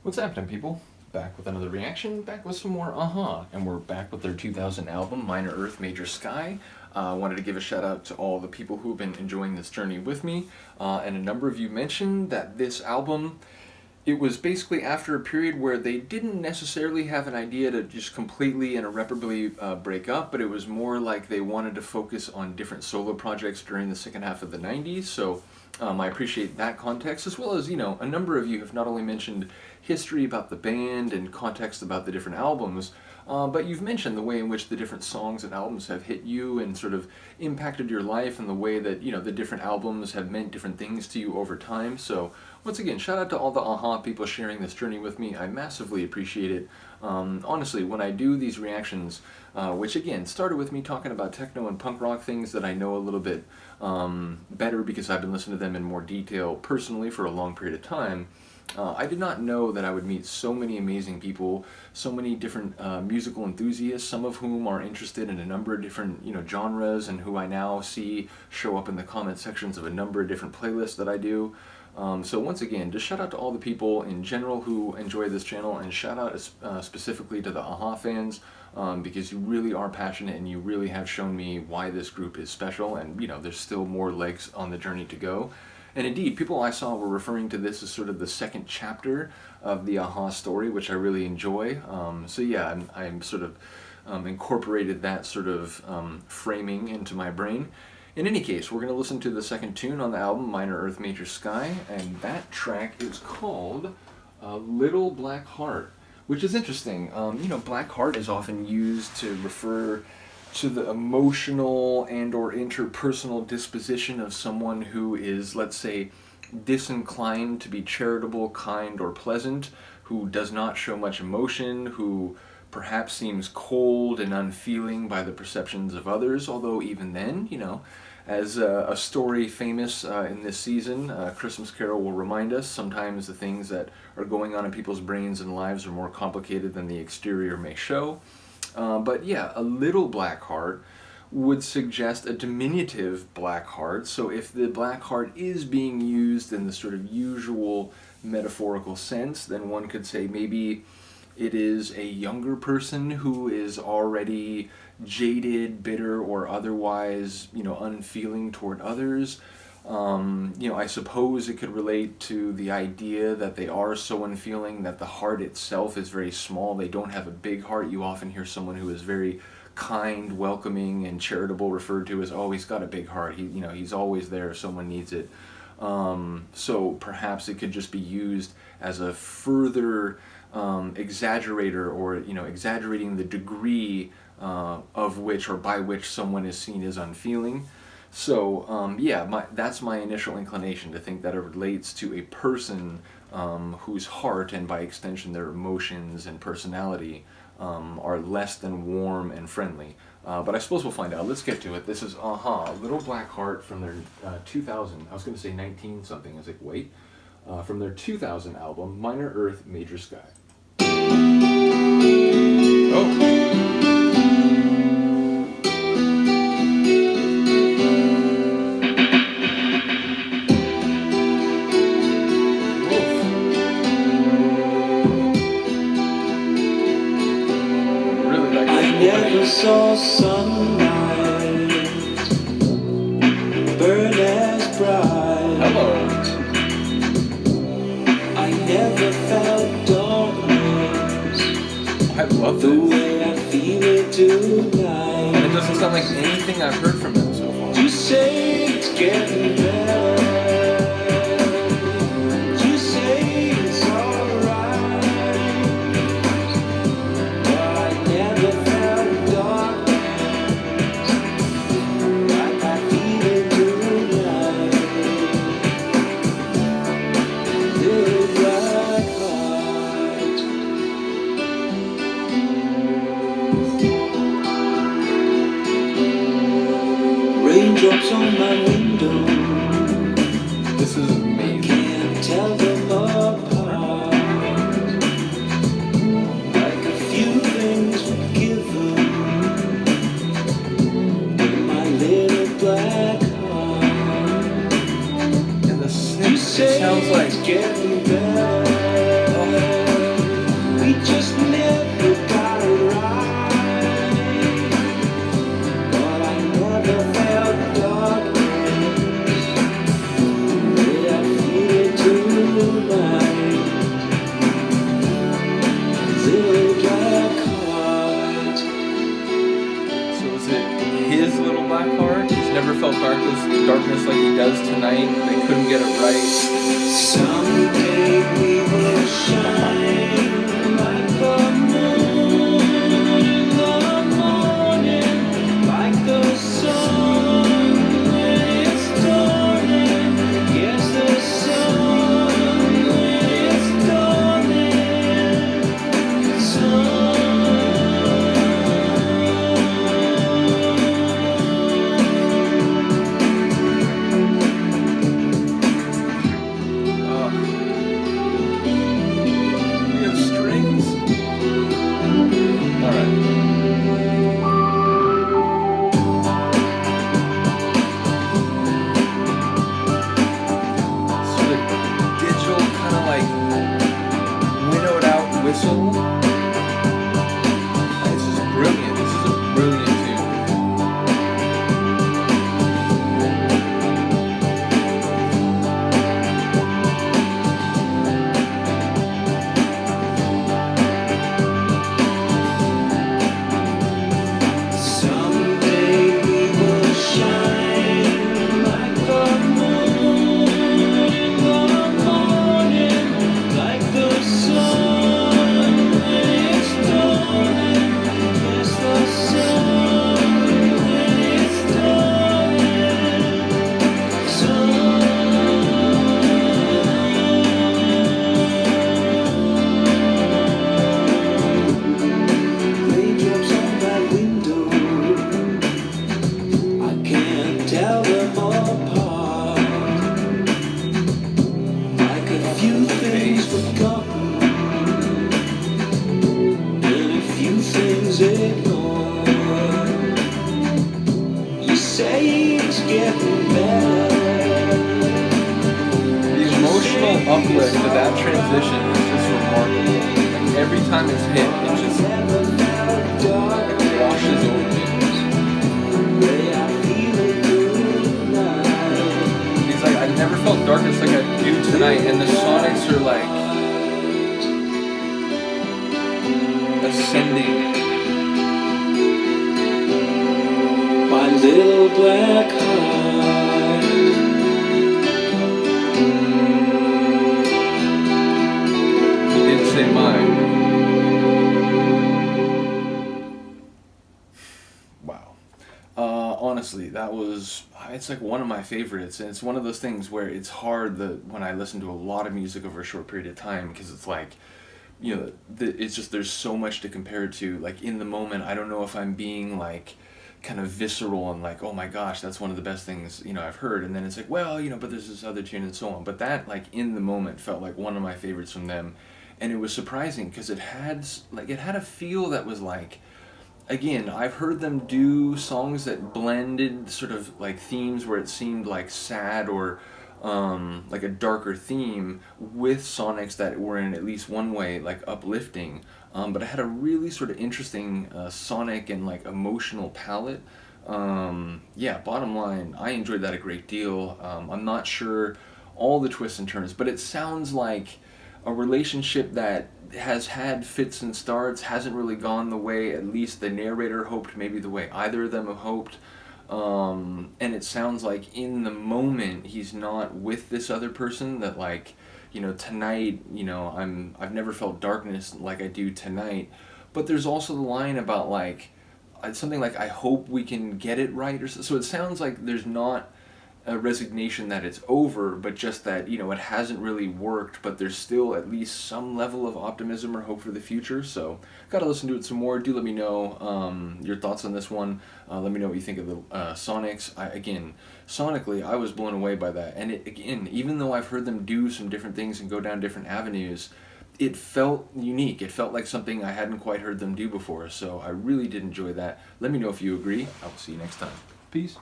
What's happening, people? Back with another reaction, back with some more and we're back with their 2000 album, Minor Earth, Major Sky. Wanted to give a shout out to all the people who've been enjoying this journey with me, and a number of you mentioned that this album, it was basically after a period where they didn't necessarily have an idea to just completely and irreparably break up, but it was more like they wanted to focus on different solo projects during the second half of the 90s, so I appreciate that context, as well as, a number of you have not only mentioned history about the band and context about the different albums, but you've mentioned the way in which the different songs and albums have hit you and sort of impacted your life, and the way that, the different albums have meant different things to you over time. So once again, shout out to all the people sharing this journey with me. I massively appreciate it. Honestly, when I do these reactions, which again started with me talking about techno and punk rock things that I know a little bit better because I've been listening to them in more detail personally for a long period of time, I did not know that I would meet so many amazing people, so many different musical enthusiasts, some of whom are interested in a number of different genres, and who I now see show up in the comment sections of a number of different playlists that I do. So once again, just shout out to all the people in general who enjoy this channel, and shout out specifically to the fans, because you really are passionate and you really have shown me why this group is special, and there's still more legs on the journey to go. And indeed, people I saw were referring to this as sort of the second chapter of the story, which I really enjoy. So yeah, I'm sort of incorporated that sort of framing into my brain. In any case, we're going to listen to the second tune on the album, Minor Earth, Major Sky, and that track is called Little Black Heart, which is interesting. Black heart is often used to refer to the emotional and or interpersonal disposition of someone who is, let's say, disinclined to be charitable, kind, or pleasant, who does not show much emotion, who perhaps seems cold and unfeeling by the perceptions of others, although even then, as a story famous in this season, Christmas Carol will remind us, sometimes the things that are going on in people's brains and lives are more complicated than the exterior may show. But yeah, a little black heart would suggest a diminutive black heart. So if the black heart is being used in the sort of usual metaphorical sense, then one could say maybe it is a younger person who is already jaded, bitter, or otherwise, unfeeling toward others. I suppose it could relate to the idea that they are so unfeeling that the heart itself is very small. They don't have a big heart. You often hear someone who is very kind, welcoming, and charitable referred to as, oh, he's got a big heart. He's always there if someone needs it. So perhaps it could just be used as a further exaggerator, or exaggerating the degree of which or by which someone is seen as unfeeling. So yeah, that's my initial inclination, to think that it relates to a person whose heart, and by extension their emotions and personality, are less than warm and friendly. But I suppose we'll find out. Let's get to it. This is Little Black Heart from their 2000, I was going to say 19 something, I was like, wait, from their 2000 album, Minor Earth, Major Sky. Oh! Never saw sunlight burn as bright. Hello. I never felt darkness I love the this. way I feel it tonight. And it doesn't sound like anything I've heard from them so far. You say it's getting better. You say it's alright. But I never felt darkness like I feel it tonight. Little black heart. Raindrops on my window, feels darkness like he does tonight. They couldn't get it right. Someday we will shine like the moon in the morning, like the sun when it's dawning. Yes, the sun when it's dawning. Sun. We have strings. All right. Sort of digital, kind of like winnowed out whistle. This is brilliant. This is a brilliant tune. Someday we will shine like the moon in the morning, like the sun when it's dawning. Yes, the sun when it's dawning. Raindrops on my window, I can't tell them apart. Like a few things forgotten and a few things ignored. You say it's getting better. The emotional uplift to that transition is just remarkable. Like every time it's hit, it just Never felt dark washes over me. the way I feel it tonight. He's like, I never felt darkness like I do tonight, and the Sonics are like ascending. My little black heart. He didn't say mine. Wow. Honestly, that was, it's like one of my favorites, and it's one of those things where it's hard when I listen to a lot of music over a short period of time, because it's like, it's just, there's so much to compare it to. Like in the moment, I don't know if I'm being like kind of visceral and like, oh my gosh, that's one of the best things, I've heard. And then it's like, well, but there's this other tune and so on. But that, like, in the moment felt like one of my favorites from them. And it was surprising because it had a feel that was like, again, I've heard them do songs that blended sort of like themes where it seemed like sad or like a darker theme with sonics that were in at least one way like uplifting. But it had a really sort of interesting sonic and like emotional palette. Yeah, bottom line, I enjoyed that a great deal. I'm not sure all the twists and turns, but it sounds like a relationship that has had fits and starts, hasn't really gone the way at least the narrator hoped, maybe the way either of them have hoped. And it sounds like in the moment he's not with this other person, that like, tonight, I've never felt darkness like I do tonight. But there's also the line about like something like, I hope we can get it right, or so it sounds like there's not a resignation that it's over, but just that it hasn't really worked, but there's still at least some level of optimism or hope for the future. So gotta listen to it some more. Do let me know your thoughts on this one. Let me know what you think of the Sonics. Again, sonically, I was blown away by that, and again, even though I've heard them do some different things and go down different avenues, it felt unique. It felt like something I hadn't quite heard them do before. So I really did enjoy that. Let me know if you agree. I will see you next time. Peace.